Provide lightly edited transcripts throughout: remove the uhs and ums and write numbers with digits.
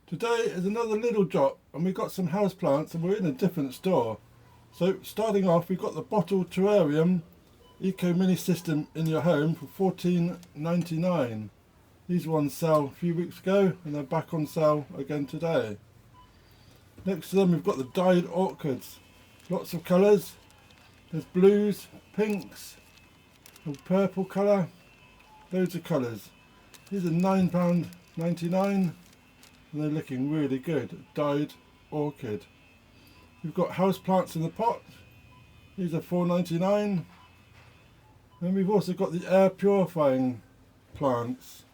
Today is another Lidl drop and we've got some houseplants and we're in a different store. So starting off, we've got the bottle terrarium eco mini system in your home for $14.99. These ones sell a few weeks ago and they're back on sale again today. Next to them we've got the dyed orchids. Lots of colours. There's blues, pinks, a purple colour, loads of colours. These are £9.99 and they're looking really good. Dyed orchid. We've got house plants in the pot. These are $4.99. And we've also got the air purifying plants.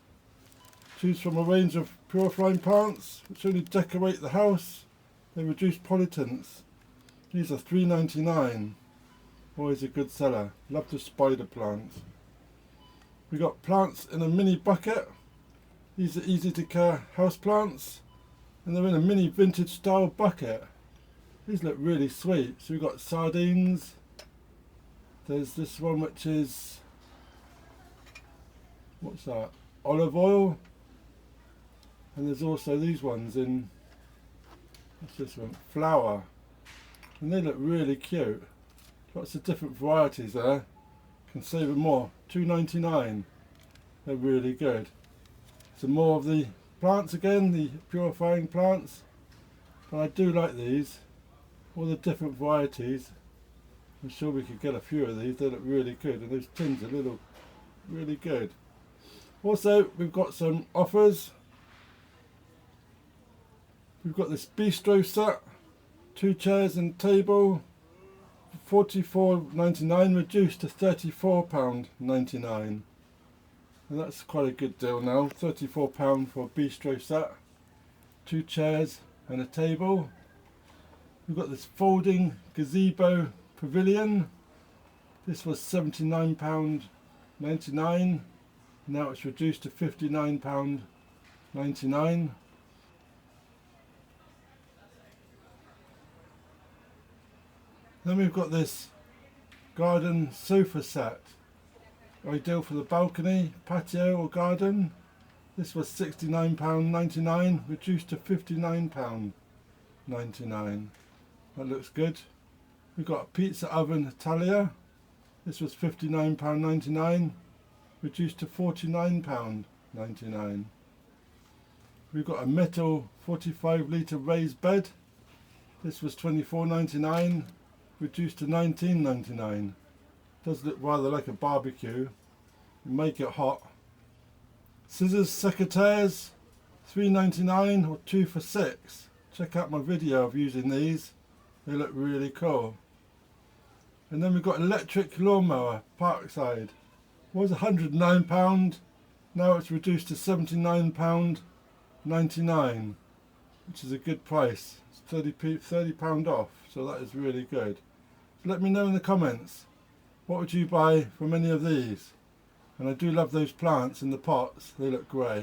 Choose from a range of purifying plants which only decorate the house. They reduce pollutants. These are $3.99. Always a good seller. Love the spider plants. We've got plants in a mini bucket. These are easy to care house plants and they're in a mini vintage style bucket. These look really sweet. So we've got sardines. There's this one which is, what's that? Olive oil. And there's also these ones in, what's this one? Flour. And they look really cute. Lots of different varieties there. Can save them more. $2.99. They're really good. Some more of the plants again, the purifying plants. But I do like these. All the different varieties. I'm sure we could get a few of these. They look really good. And those tins are really good. Also, we've got some offers. We've got this bistro set. 2 chairs and table. $44.99 reduced to £34.99. And that's quite a good deal now. £34 for a bistro set. 2 chairs and a table. We've got this folding gazebo pavilion. This was £79.99. Now it's reduced to £59.99. Then we've got this garden sofa set. Ideal for the balcony, patio or garden. This was £69.99, reduced to £59.99. That looks good. We've got a pizza oven Italia. This was £59.99, reduced to £49.99. We've got a metal 45 litre raised bed. This was £24.99, reduced to £19.99. Does look rather like a barbecue. Make it hot. Scissors secateurs, $3.99 or 2 for $6. Check out my video of using these. They look really cool. And then we've got electric lawnmower, Parkside. It was £109. Now it's reduced to £79.99, which is a good price. It's £30 off, so that is really good. So let me know in the comments. What would you buy from any of these? And I do love those plants in the pots, they look great.